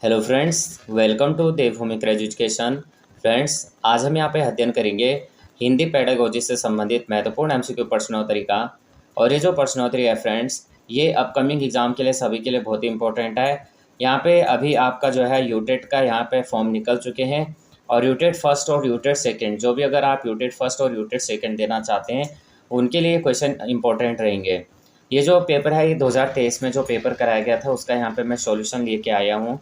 Hello friends, welcome to Devbhoomi education. Friends, आज हम यहाँ पे अध्ययन करेंगे हिंदी पेडागोजी से संबंधित महत्वपूर्ण एमसीक्यू प्रश्नोत्तरी का। और ये जो प्रश्नोत्तरी है फ्रेंड्स, ये अपकमिंग एग्जाम के लिए सभी के लिए बहुत ही इंपॉर्टेंट है। यहाँ पे अभी आपका जो है यूटेट का यहाँ पे फॉर्म निकल चुके हैं और यूटेट फर्स्ट और यूटेट सेकेंड, जो भी अगर आप यूटेट फर्स्ट और यूटेट सेकेंड देना चाहते हैं उनके लिए क्वेश्चन इंपॉर्टेंट रहेंगे। ये जो पेपर है ये 2023 में जो पेपर कराया गया था उसका यहाँ पे मैं सॉल्यूशन लेके आया हूँ।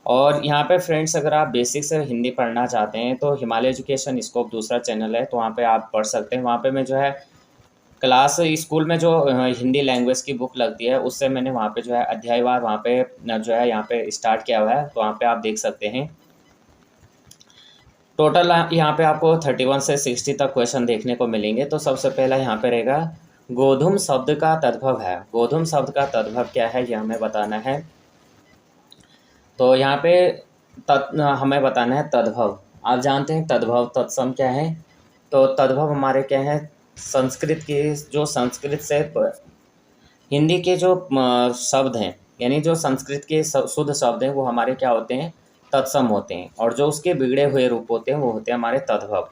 और यहाँ पे फ्रेंड्स, अगर आप बेसिक से हिंदी पढ़ना चाहते हैं तो हिमालय एजुकेशन स्कोप दूसरा चैनल है, तो वहाँ पे आप पढ़ सकते हैं। वहाँ पे मैं जो है क्लास स्कूल में जो हिंदी लैंग्वेज की बुक लगती है उससे मैंने वहाँ पे जो है अध्यायवार वहाँ पे जो है यहाँ पे स्टार्ट किया हुआ है, तो वहाँ पे आप देख सकते हैं। टोटल यहाँ पे आपको 31 से 60 तक क्वेश्चन देखने को मिलेंगे। तो सबसे पहला यहाँ पे रहेगा गोधूम शब्द का तद्भव है। गोधूम शब्द का तद्भव क्या है यह हमें बताना है। तो यहाँ पे हमें बताना है तद्भव। आप जानते हैं तद्भव तत्सम क्या है। तो तद्भव हमारे क्या है, संस्कृत की जो संस्कृत से हिंदी के जो शब्द हैं, यानी जो संस्कृत के शुद्ध शब्द हैं वो हमारे क्या होते हैं, तत्सम होते हैं। और जो उसके बिगड़े हुए रूप होते हैं वो होते हैं हमारे तद्भव।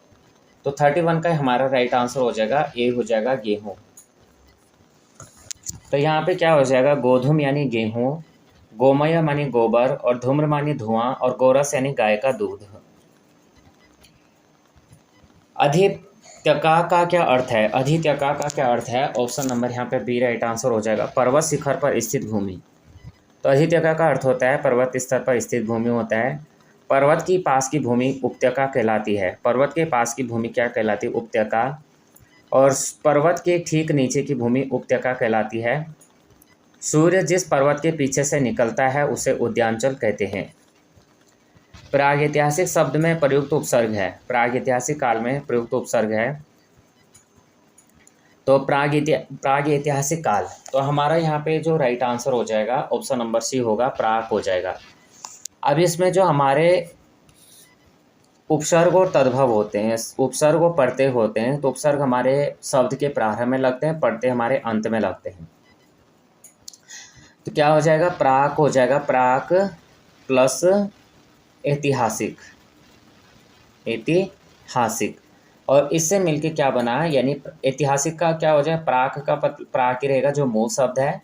तो 31 का हमारा राइट आंसर हो जाएगा, ए हो जाएगा गेहूँ। तो यहाँ पे क्या हो जाएगा, गोधूम यानी गेहूँ, गोमय मानी गोबर, और धूम्र मानी धुआं, और गोरस यानी गाय का दूध। अधित्यका का क्या अर्थ है। अधित्यका का क्या अर्थ है, ऑप्शन नंबर यहाँ पे बी राइट आंसर हो जाएगा, पर्वत शिखर पर स्थित भूमि। तो अधित्यका का अर्थ होता है पर्वत स्तर पर स्थित भूमि होता है। पर्वत की पास की भूमि उपत्यका कहलाती है। पर्वत के पास की भूमि क्या कहलाती है, उपत्यका। और पर्वत के ठीक नीचे की भूमि उपत्यका कहलाती है। सूर्य जिस पर्वत के पीछे से निकलता है उसे उद्यांचल कहते हैं। प्रागैतिहासिक शब्द में प्रयुक्त उपसर्ग है। प्रागैतिहासिक काल में प्रयुक्त उपसर्ग है। तो प्रागैतिहासिक काल, तो हमारा यहाँ पे जो राइट आंसर हो जाएगा ऑप्शन नंबर सी होगा, प्राक हो जाएगा। अब इसमें जो हमारे उपसर्ग और तद्भव होते हैं, उपसर्ग और पढ़ते होते हैं, तो उपसर्ग हमारे शब्द के प्रारंभ में लगते हैं, पढ़ते हमारे अंत में लगते हैं। तो क्या हो जाएगा, प्राक हो जाएगा, प्राक प्लस ऐतिहासिक, ऐतिहासिक। और इससे मिलके क्या बना है, यानी ऐतिहासिक का क्या हो जाए, प्राक का प्राक ही रहेगा जो मूल शब्द है।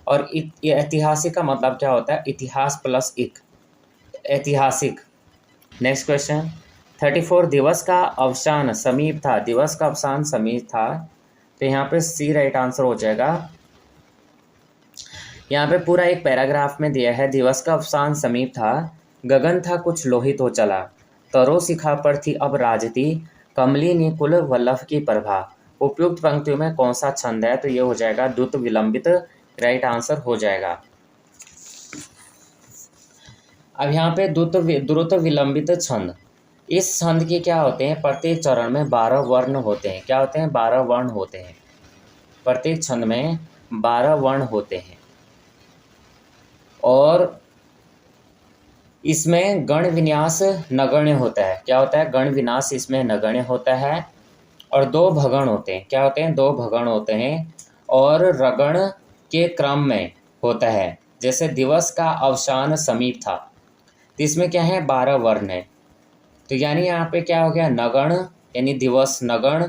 और ऐतिहासिक का मतलब क्या होता है, इतिहास प्लस इक, ऐतिहासिक। नेक्स्ट क्वेश्चन, 34 दिवस का अवसान समीप था। दिवस का अवसान समीप था, तो यहाँ पे सी राइट आंसर हो जाएगा। यहाँ पे पूरा एक पैराग्राफ में दिया है, दिवस का अवसान समीप था, गगन था कुछ लोहित हो चला, तरो शिखा पर थी अब राजती, कमलिनी कुल वल्लभ की प्रभा। उपयुक्त पंक्तियों में कौन सा छंद है, तो ये हो जाएगा द्रुत विलंबित, राइट आंसर हो जाएगा। अब यहाँ पे द्रुत विलंबित छंद, इस छंद के क्या होते हैं, प्रत्येक चरण में 12 वर्ण होते हैं। क्या होते हैं, 12 वर्ण होते हैं। प्रत्येक छंद में 12 वर्ण होते हैं। और इसमें गण विन्यास नगण्य होता है। क्या होता है, गण विन्यास इसमें नगण्य होता है। और 2 भगण होते हैं। क्या होते हैं, 2 भगण होते हैं। और रगण के क्रम में होता है। जैसे दिवस का अवसान समीप था, तो इसमें क्या है, 12 वर्ण है। तो यानी यहाँ पे क्या हो गया, नगण यानी दिवस नगण,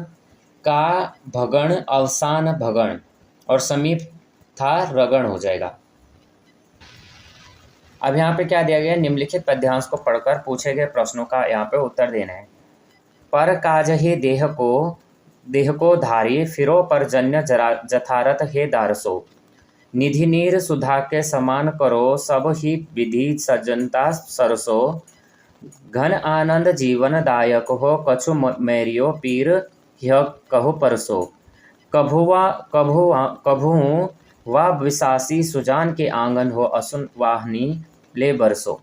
का भगण अवसान भगण, और समीप था रगण हो जाएगा। अब यहाँ पे क्या दिया गया, निम्नलिखित पद्यांश को पढ़कर पूछे गए प्रश्नों का यहाँ पे उत्तर देना है। पर काज हे देह को धारी, फिरो पर जन्य जथारथ हे दारसो, निधि नीर सुधा के समान करो, सब ही विधि सज्जनता सरसो, घन आनंद जीवन दायक हो, कछु मैरियो पीर यह कहो परसो, कभु वा विशासी सुजान के आंगन हो, असुन वाहनी ले बरसो।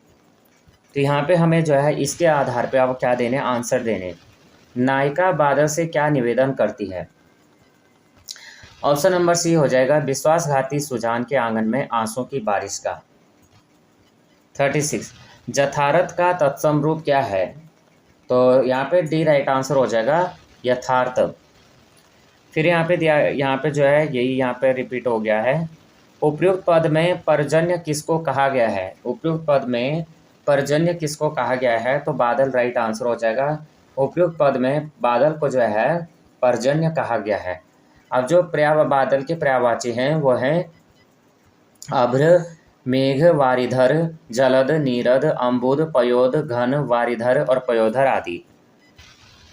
तो यहाँ पे हमें जो है इसके आधार पे अब क्या देने, आंसर देने। नायिका बादल से क्या निवेदन करती है। ऑप्शन नंबर सी हो जाएगा, विश्वासघाती सुजान के आंगन में आंसू की बारिश का। 36 जथारथ का तत्सम रूप क्या है। तो यहाँ पे डी राइट आंसर हो जाएगा, यथार्थ। फिर यहाँ पे दिया, यहाँ पे जो है यही यहाँ पे रिपीट हो गया है, उपयुक्त पद में पर्जन्य किसको कहा गया है? उपयुक्त पद में पर्जन्य किसको कहा गया है? तो बादल राइट आंसर हो जाएगा। उपयुक्त पद में बादल को जो है पर्जन्य कहा गया है। अब जो बादल के पर्यायवाची हैं वो हैं अभ्र, मेघ, वारिधर, जलद, नीरद, अम्बुद, पयोद, घन, वारिधर और पयोधर आदि।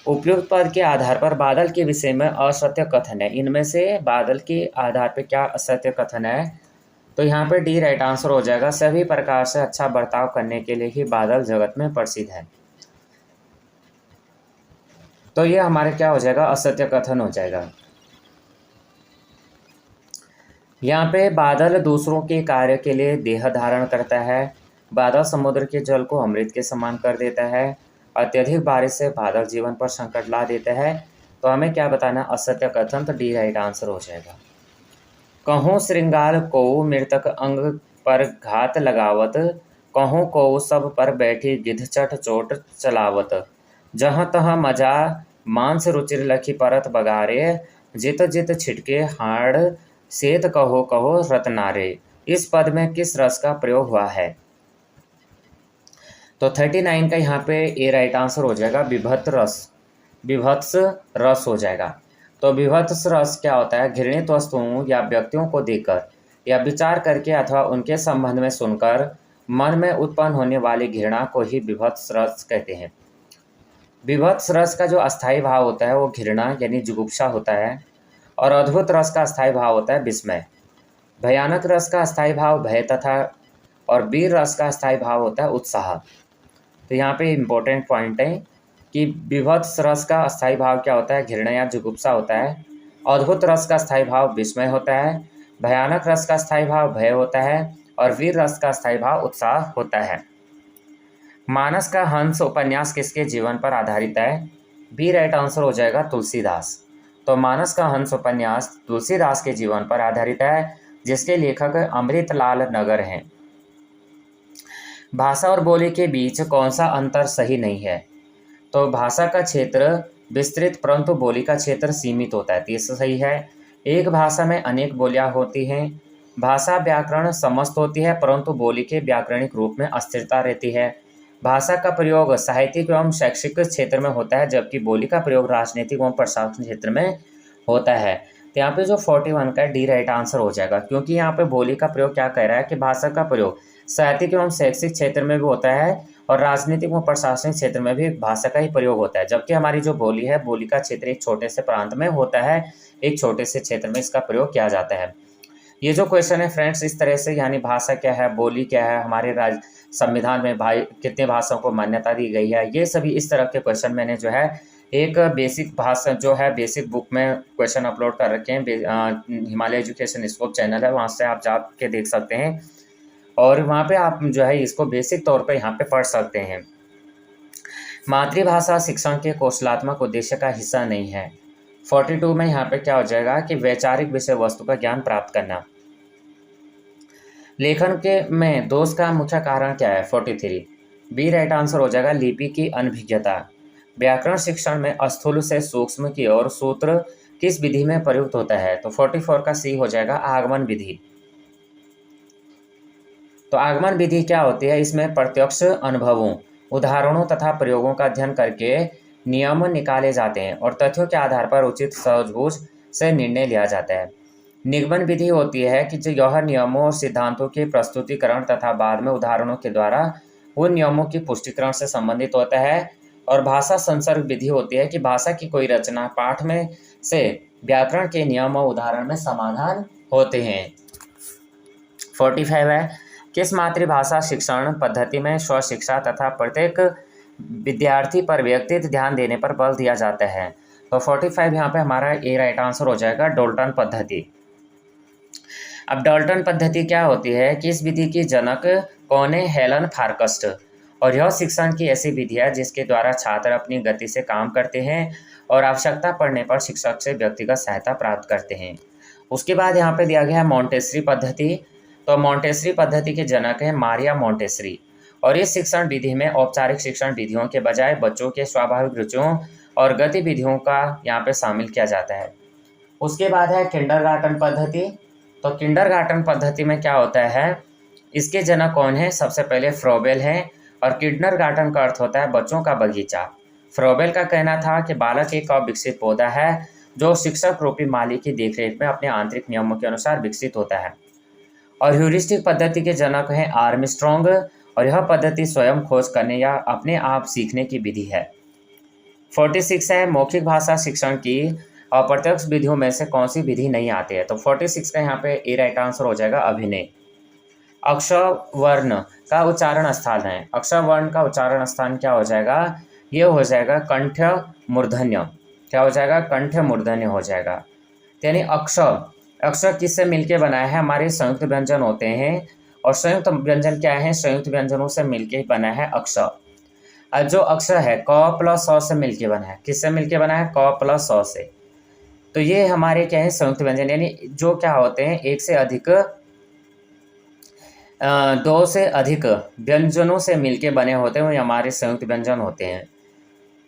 उपयुक्त पद के आधार पर बादल के विषय में असत्य कथन है। इनमें से बादल के आधार पर क्या असत्य कथन है? तो यहाँ पे डी राइट आंसर हो जाएगा। सभी प्रकार से अच्छा बर्ताव करने के लिए ही बादल जगत में प्रसिद्ध है। तो ये हमारे क्या हो जाएगा? असत्य कथन हो जाएगा। यहाँ पे बादल दूसरों के कार्य के लिए देह धारण करता है। बादल समुद्र के जल को अमृत के समान कर देता है। अत्यधिक बारिश से बादल जीवन पर संकट ला देता है। तो हमें क्या बताना? असत्य कथन। तो डी राइट आंसर हो जाएगा। कहूँ श्रृंगार को मृतक अंग पर घात लगावत, कहूँ को सब पर बैठी गिद्ध चट चोट चलावत, जहाँ तहाँ मजा मांस रुचिर लखी परत बगारे, जित जित छिटके हाड़ सेत कहो कहो रत्नारे। इस पद में किस रस का प्रयोग हुआ है? तो 39 का यहाँ पे ए राइट आंसर हो जाएगा। विभत्स रस, विभत्स रस हो जाएगा। तो विभत्स रस क्या होता है? घृणित वस्तुओं या व्यक्तियों को देखकर या विचार करके अथवा उनके संबंध में सुनकर मन में उत्पन्न होने वाली घृणा को ही विभत्स रस कहते हैं। विभत्स रस का जो अस्थायी भाव होता है वो घृणा यानी जुगुप्सा होता है, और अद्भुत रस का अस्थायी भाव होता है विस्मय। भयानक रस का अस्थायी भाव भय तथा और वीर रस का अस्थायी भाव होता है उत्साह। तो यहाँ पे इम्पोर्टेंट पॉइंट है कि विभत्स रस का अस्थायी भाव क्या होता है? घृणा या जुगुप्सा होता है। अद्भुत रस का अस्थायी भाव विस्मय होता है। भयानक रस का अस्थायी भाव भय होता है और वीर रस का अस्थायी भाव उत्साह होता है। मानस का हंस उपन्यास किसके जीवन पर आधारित है? बी राइट आंसर हो जाएगा तुलसीदास। तो मानस का हंस उपन्यास तुलसीदास के जीवन पर आधारित है, जिसके लेखक अमृतलाल नगर हैं। भाषा और बोली के बीच कौन सा अंतर सही नहीं है? तो भाषा का क्षेत्र विस्तृत परंतु बोली का क्षेत्र सीमित होता है, तो ये सही है। एक भाषा में अनेक बोलियां होती हैं। भाषा व्याकरण समस्त होती है परंतु बोली के व्याकरणिक रूप में अस्थिरता रहती है। भाषा का प्रयोग साहित्यिक एवं शैक्षिक क्षेत्र में होता है, जबकि बोली का प्रयोग राजनीतिक एवं प्रशासनिक क्षेत्र में होता है। तो यहाँ पे जो 41 का डी राइट आंसर हो जाएगा, क्योंकि यहाँ पे बोली का प्रयोग क्या कह रहा है कि भाषा का प्रयोग साहित्यिक एवं शैक्षिक क्षेत्र में भी होता है और राजनीतिक व प्रशासनिक क्षेत्र में भी भाषा का ही प्रयोग होता है, जबकि हमारी जो बोली है, बोली का क्षेत्र एक छोटे से प्रांत में होता है, एक छोटे से क्षेत्र में इसका प्रयोग किया जाता है। ये जो क्वेश्चन है फ्रेंड्स, इस तरह से यानी भाषा क्या है, बोली क्या है, हमारे संविधान में भाई कितने भाषाओं को मान्यता दी गई है, ये सभी इस तरह के क्वेश्चन मैंने जो है एक बेसिक भाषा जो है बेसिक बुक में क्वेश्चन अपलोड कर रखे हैं। हिमालय एजुकेशन स्कोप चैनल है, वहाँ से आप जाके देख सकते हैं और वहाँ पे आप जो है इसको बेसिक तौर पे यहाँ पे पढ़ सकते हैं। मातृभाषा शिक्षण के कौशलात्मक उद्देश्य का हिस्सा नहीं है। 42 में यहाँ पे क्या हो जाएगा कि वैचारिक विषय वस्तु का ज्ञान प्राप्त करना। लेखन के में दोष का मुख्य कारण क्या है? 43 बी राइट आंसर हो जाएगा लिपि की अनभिज्ञता। व्याकरण शिक्षण में स्थूल से सूक्ष्म की ओर सूत्र किस विधि में प्रयुक्त होता है? तो 44 का सी हो जाएगा आगमन विधि। तो आगमन विधि क्या होती है? इसमें प्रत्यक्ष अनुभवों, उदाहरणों तथा प्रयोगों का अध्ययन करके नियम निकाले जाते हैं और तथ्यों के आधार पर उचित सूझबूझ से निर्णय लिया जाता है। निगमन विधि होती है कि जो यह नियमों और सिद्धांतों के प्रस्तुतिकरण तथा बाद में उदाहरणों के द्वारा उन नियमों की पुष्टिकरण से संबंधित होता है। और भाषा संसर्ग विधि होती है कि भाषा की कोई रचना पाठ में से व्याकरण के नियम और उदाहरण में समाधान होते हैं। 45 है किस मातृभाषा शिक्षण पद्धति में स्वशिक्षा तथा प्रत्येक विद्यार्थी पर व्यक्तिगत ध्यान देने पर बल दिया जाता है? तो 45 यहाँ पे हमारा ए राइट आंसर हो जाएगा डाल्टन पद्धति। अब डाल्टन पद्धति क्या होती है कि इस विधि की जनक कौन है? हेलन फार्कस्ट। और यह शिक्षण की ऐसी विधि है जिसके द्वारा छात्र अपनी गति से काम करते हैं और आवश्यकता पड़ने पर शिक्षक से व्यक्तिगत सहायता प्राप्त करते हैं। उसके बाद यहाँ पे दिया गया है मॉन्टेसरी पद्धति। तो मॉन्टेसरी पद्धति के जनक है मारिया मॉन्टेसरी। और इस शिक्षण विधि में औपचारिक शिक्षण विधियों के बजाय बच्चों के स्वाभाविक रुचियों और गतिविधियों का यहाँ पे शामिल किया जाता है। उसके बाद है किंडरगार्टन पद्धति। तो किंडरगार्टन पद्धति में क्या होता है, इसके जनक कौन है, सबसे पहले फ्रोबेल है। और किंडरगार्टन का अर्थ होता है बच्चों का बगीचा। फ्रोबेल का कहना था कि बालक एक अविकसित पौधा है जो शिक्षक रूपी माली की देखरेख में अपने आंतरिक नियमों के अनुसार विकसित होता है। और ह्यूरिस्टिक पद्धति के जनक हैं आर्मस्ट्रॉन्ग, और यह पद्धति स्वयं खोज करने या अपने आप सीखने की विधि है। 46 है मौखिक भाषा शिक्षण की अप्रत्यक्ष विधियों में से कौन सी विधि नहीं आती है। तो 46 का यहाँ पे ए राइट आंसर हो जाएगा अभिनय। अक्षर वर्ण का उच्चारण स्थान है, अक्षर वर्ण का उच्चारण स्थान क्या हो जाएगा, ये हो जाएगा कंठ मूर्धन्य। क्या हो जाएगा, कंठ मूर्धन्य हो जाएगा। यानी अक्षर, अक्षर किससे मिलके बना है, हमारे संयुक्त व्यंजन होते हैं। और संयुक्त व्यंजन क्या है, संयुक्त व्यंजनों से मिलके बना है अक्षर। अब जो अक्षर है क प्लस स से मिलके बना है, किससे मिलके बना है, क प्लस स से। तो ये हमारे क्या है, संयुक्त व्यंजन, यानी जो क्या होते हैं एक से अधिक, दो से अधिक व्यंजनों से मिलके बने होते हैं, वो हमारे संयुक्त व्यंजन होते हैं।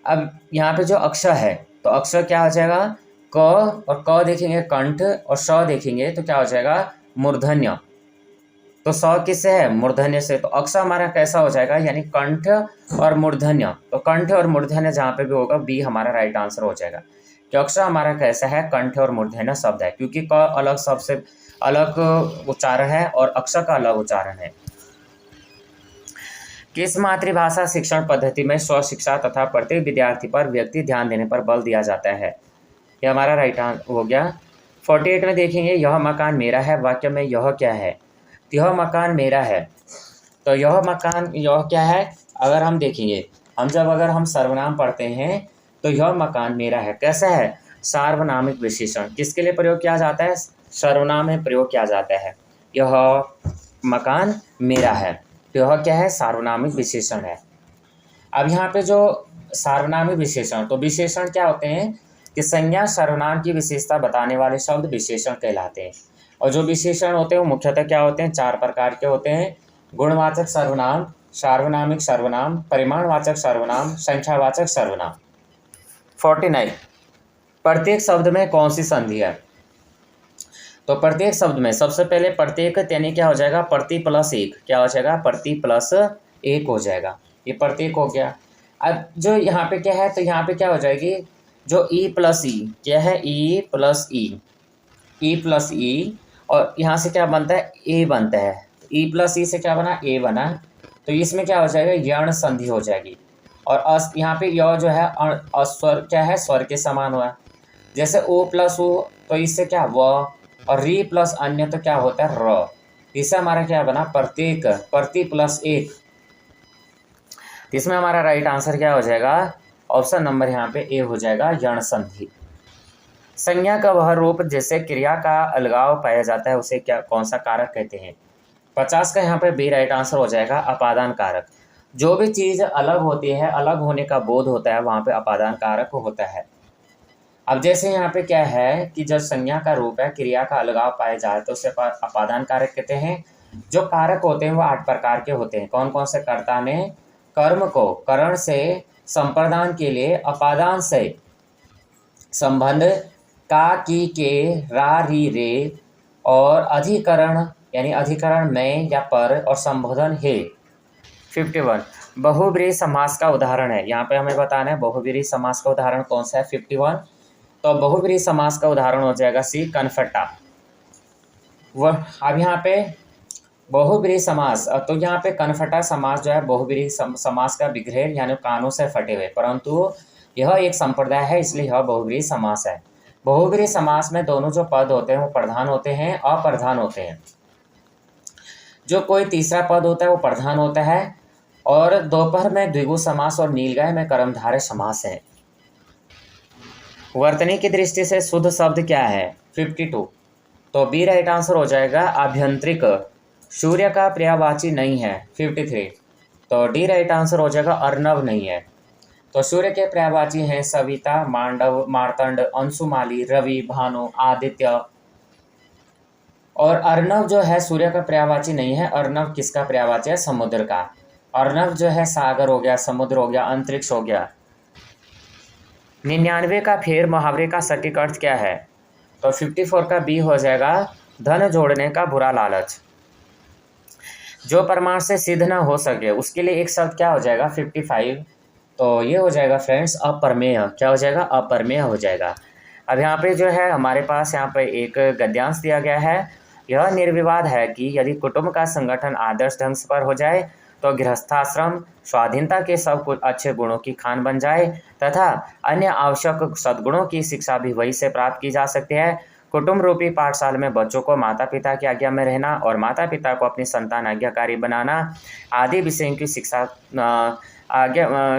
अब यहाँ पे जो अक्षर है, तो अक्षर क्या हो जाएगा, क, और क देखेंगे कंठ, और स देखेंगे तो क्या हो जाएगा मूर्धन्य। तो स किससे है, मूर्धन्य से। तो अक्षर हमारा कैसा हो जाएगा, यानी कंठ और मूर्धन्य। तो कंठ और मूर्धन्य जहाँ पे भी होगा बी हमारा राइट आंसर हो जाएगा। कि अक्षर हमारा कैसा है, कंठ और मूर्धन्य शब्द है, क्योंकि क अलग शब्द से अलग उच्चारण है और अक्षर का अलग उच्चारण है। किस मातृभाषा शिक्षण पद्धति में स्व शिक्षा तथा प्रत्येक विद्यार्थी पर व्यक्ति ध्यान देने पर बल दिया जाता है। ये हमारा राइट आंसर हो गया। 48 में देखेंगे यह मकान मेरा है, वाक्य में यह क्या है, तो यह मकान मेरा है। तो यह मकान, यह क्या है, अगर हम देखेंगे, अगर हम सर्वनाम पढ़ते हैं तो यह मकान मेरा है कैसा है, सार्वनामिक विशेषण किसके लिए प्रयोग किया जाता है, सर्वनाम में प्रयोग किया जाता है। यह मकान मेरा है, तो यह क्या है, सार्वनामिक विशेषण है। अब यहाँ पे जो सार्वनामिक विशेषण, तो विशेषण क्या होते हैं कि संज्ञा सर्वनाम की विशेषता बताने वाले शब्द विशेषण कहलाते हैं। और जो विशेषण होते हैं वो मुख्यतः क्या होते हैं, 4 प्रकार के होते हैं। गुणवाचक सर्वनाम, सार्वनामिक सर्वनाम, परिमाणवाचक सर्वनाम, संख्यावाचक सर्वनाम। 49 प्रत्येक शब्द में कौन सी संधि है। तो प्रत्येक शब्द में सबसे पहले प्रत्येक यानी क्या हो जाएगा, प्रति प्लस एक, क्या हो जाएगा, प्रति प्लस एक हो जाएगा। ये प्रत्येक हो गया। अब जो यहाँ पे क्या है, तो यहाँ पे क्या हो जाएगी, जो ई प्लस ई, क्या है, ई प्लस ई, ई प्लस ई, और यहाँ से क्या बनता है, ए बनता है। ई प्लस ई से क्या बना, ए बना। तो इसमें क्या हो जाएगा, यण संधि हो जाएगी। और यहाँ पे य जो है स्वर क्या है, स्वर के समान हुआ। जैसे ओ प्लस ओ, तो इससे क्या व, और री प्लस अन्य तो क्या होता है र। इससे हमारा क्या बना, प्रत्येक, प्रति प्लस एक। इसमें हमारा राइट आंसर क्या हो जाएगा, ऑप्शन नंबर यहाँ पे ए हो जाएगा, यण संधि। संज्ञा का वह रूप जैसे क्रिया का अलगाव पाया जाता है उसे क्या, कौन सा कारक कहते हैं। 50 का यहाँ पे बी राइट आंसर हो जाएगा, अपादान कारक। जो भी चीज़ अलग होती है, अलग होने का बोध होता है, वहाँ पे अपादान कारक होता है। अब जैसे यहाँ पे क्या है कि जब संज्ञा का रूप है, क्रिया का अलगाव पाया जाए तो उसे अपादान कारक कहते हैं। जो कारक होते हैं वो 8 प्रकार के होते हैं। कौन कौन से, कर्ता ने कर्म को करण से संप्रदान के लिए अपादान से संबंध, का, की, के, रा, री, रे, और अधिकरण यानी अधिकरण में या पर, और संबोधन हे। 51 बहुब्रीहि समास का उदाहरण है। यहाँ पे हमें बताना है बहुब्रीहि समास का उदाहरण कौन सा है, 51। तो बहुब्रीहि समास का उदाहरण हो जाएगा सी, कनफटा। वह अब यहाँ पे बहुब्रीहि समास, तो यहाँ पे कनफटा समास जो है बहुब्रीहि समास का विग्रह यानी कानों से फटे हुए, परंतु यह एक संप्रदाय है इसलिए यह बहुब्रीहि समास है। बहुब्रीहि समास में दोनों जो पद होते हैं वो प्रधान होते हैं, अप्रधान होते हैं। जो कोई तीसरा पद होता है वो प्रधान होता है। और दोपहर में द्विगु समास और नीलगाय में कर्मधारय समास है। वर्तनी की दृष्टि से शुद्ध शब्द क्या है, 52। तो बी राइट आंसर हो जाएगा, आभ्यंतरिक। सूर्य का पर्यायवाची नहीं है, 53। तो डी राइट आंसर हो जाएगा, अर्णव नहीं है। तो सूर्य के पर्यायवाची हैं सविता, मांडव, मार्तंड, अंशुमाली, रवि, भानु, आदित्य। और अर्णव जो है सूर्य का पर्यायवाची नहीं है। अर्णव किसका पर्यायवाची है, समुद्र का। अर्णव जो है सागर हो गया, समुद्र हो गया, अंतरिक्ष हो गया। 99 का फेर मुहावरे का सटीक अर्थ क्या है। तो 54 का बी हो जाएगा, धन जोड़ने का बुरा लालच। जो प्रमाण से सिद्ध न हो सके उसके लिए एक शब्द क्या हो जाएगा 55। तो ये हो जाएगा फ्रेंड्स अप्रमेय। क्या हो जाएगा? अप्रमेय हो जाएगा। अब यहाँ पे जो है हमारे पास यहाँ पे एक गद्यांश दिया गया है। यह निर्विवाद है कि यदि कुटुंब का संगठन आदर्श ढंग से पर हो जाए तो गृहस्थाश्रम स्वाधीनता के सब कुछ अच्छे गुणों की खान बन जाए तथा अन्य आवश्यक सद्गुणों की शिक्षा भी वही से प्राप्त की जा सकती है। कुटुंब रूपी पाठशाला में बच्चों को माता पिता की आज्ञा में रहना और माता पिता को अपनी संतान आज्ञाकारी बनाना आदि विषयों की शिक्षा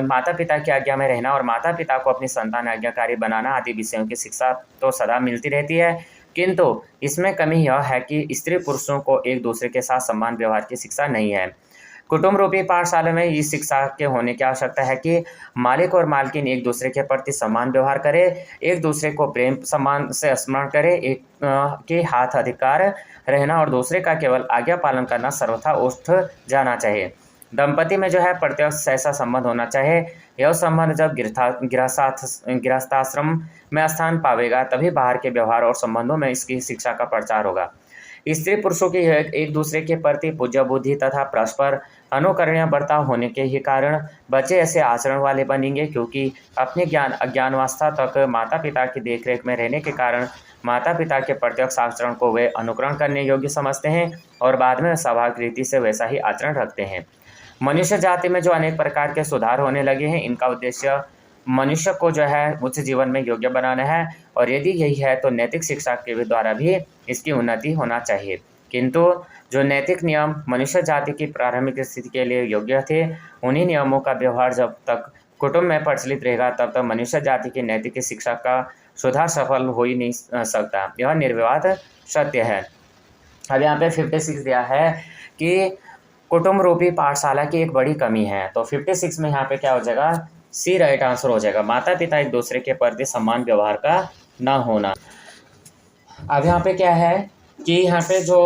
माता पिता की आज्ञा में रहना और माता पिता को अपनी संतान आज्ञाकारी बनाना आदि विषयों की शिक्षा तो सदा मिलती रहती है, किंतु इसमें कमी यह है कि स्त्री पुरुषों को एक दूसरे के साथ समान व्यवहार की शिक्षा नहीं है। कुटुंब रूपी पाठशाला में इस शिक्षा के होने की आवश्यकता है कि मालिक और मालकिन एक दूसरे के प्रति समान व्यवहार करे, एक दूसरे को प्रेम सम्मान से स्मरण करे, एक के हाथ अधिकार रहना और दूसरे का केवल आज्ञा पालन करना सर्वथा उठ जाना चाहिए। दंपति में जो है प्रत्यक्ष ऐसा संबंध होना चाहिए। यह संबंध जब गृहस्थाश्रम में स्थान पावेगा तभी बाहर के व्यवहार और संबंधों में इसकी शिक्षा का प्रचार होगा। स्त्री पुरुषों की एक दूसरे के प्रति पूज्य बुद्धि तथा परस्पर अनुकरणीय बर्ताव होने के ही कारण बच्चे ऐसे आचरण वाले बनेंगे, क्योंकि अपने अज्ञानावस्था तक माता पिता की देखरेख में रहने के कारण माता पिता के प्रत्यक्ष आचरण को वे अनुकरण करने योग्य समझते हैं और बाद में स्वाभाविक रीति से वैसा ही आचरण रखते हैं। मनुष्य जाति में जो अनेक प्रकार के सुधार होने लगे हैं, इनका उद्देश्य मनुष्य को जो है उच्च जीवन में योग्य बनाना है और यदि यही है तो नैतिक शिक्षा के द्वारा भी इसकी उन्नति होना चाहिए। किंतु जो नैतिक नियम मनुष्य जाति की प्रारंभिक स्थिति के लिए योग्य थे, उन्हीं नियमों का व्यवहार जब तक कुटुंब में प्रचलित रहेगा तब तक मनुष्य जाति की नैतिक शिक्षा का सुधार सफल हो ही नहीं सकता। यह निर्विवाद सत्य है। अब यहाँ पे 56 दिया है कि कुटुंब रूपी पाठशाला की एक बड़ी कमी है। तो 56 में यहाँ पे क्या हो जाएगा? सी राइट आंसर हो जाएगा। माता पिता एक दूसरे के प्रति समान व्यवहार का ना होना। अब यहाँ पे क्या है कि यहाँ पे जो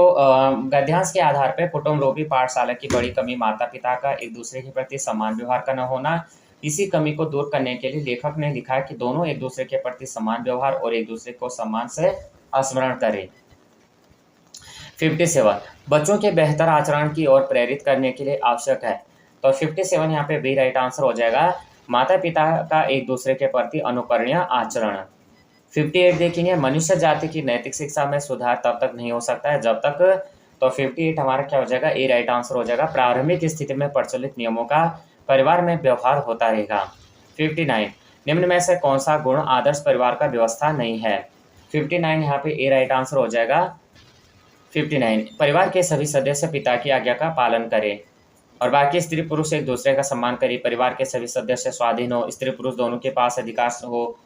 गद्यांश के आधार पे कुटुंब रूपी पाठशाला की बड़ी कमी माता पिता का एक दूसरे के प्रति समान व्यवहार का न होना, इसी कमी को दूर करने के लिए लेखक ने लिखा है कि दोनों एक दूसरे के प्रति समान व्यवहार और एक दूसरे को सम्मान से स्मरण करें। 57 बच्चों के बेहतर आचरण की ओर प्रेरित करने के लिए आवश्यक है। तो 57 यहाँ पे बी राइट आंसर हो जाएगा। माता पिता का एक दूसरे के प्रति अनुकरणीय आचरण। 58 देखेंगे, मनुष्य जाति की नैतिक शिक्षा में सुधार तब तक नहीं हो सकता है जब तक, तो 58 हमारा क्या हो जाएगा? ए राइट आंसर हो जाएगा। प्रारंभिक स्थिति में प्रचलित नियमों का परिवार में व्यवहार होता रहेगा। 59 निम्न में से कौन सा गुण आदर्श परिवार का व्यवस्था नहीं है? 59 यहाँ पे ए राइट आंसर हो जाएगा। 59 परिवार के सभी सदस्य पिता की आज्ञा का पालन करें और बाकी स्त्री पुरुष एक दूसरे का सम्मान करें। परिवार के सभी सदस्य स्वाधीन हो, स्त्री पुरुष दोनों के पास अधिकार हो।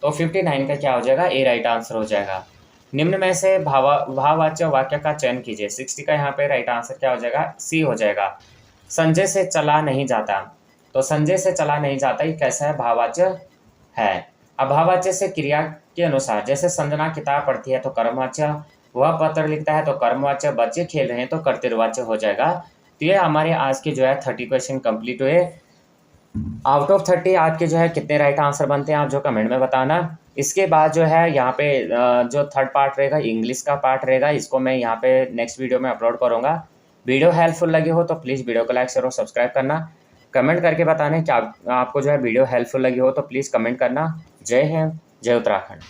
तो 59 का क्या हो जाएगा? ए राइट आंसर हो जाएगा। निम्न में से भाववाच्य वाक्य का चयन कीजिए। 60 का यहाँ पे राइट आंसर क्या हो जाएगा? सी हो जाएगा। संजय से चला नहीं जाता। तो संजय से चला नहीं जाता ये कैसा है? भाववाच्य है। अब भाववाच्य से क्रिया के अनुसार, जैसे संजना किताब पढ़ती है तो कर्मवाच्य, वह पत्र लिखता है तो कर्मवाच्य, बच्चे खेल रहे हैं तो कर्तव्यवाच्य हो जाएगा। तो ये हमारे आज के जो है 30 क्वेश्चन कंप्लीट हुए। आउट ऑफ 30 आपके जो है कितने राइट आंसर बनते हैं आप जो कमेंट में बताना। इसके बाद जो है यहाँ पे जो थर्ड पार्ट रहेगा इंग्लिश का पार्ट रहेगा, इसको मैं यहाँ पे नेक्स्ट वीडियो में अपलोड करूँगा। वीडियो हेल्पफुल लगी हो तो प्लीज़ वीडियो को लाइक शेयर और सब्सक्राइब करना। कमेंट करके बताना कि आपको जो है वीडियो हेल्पफुल लगी हो तो प्लीज़ कमेंट करना। जय हिंद, जय उत्तराखंड।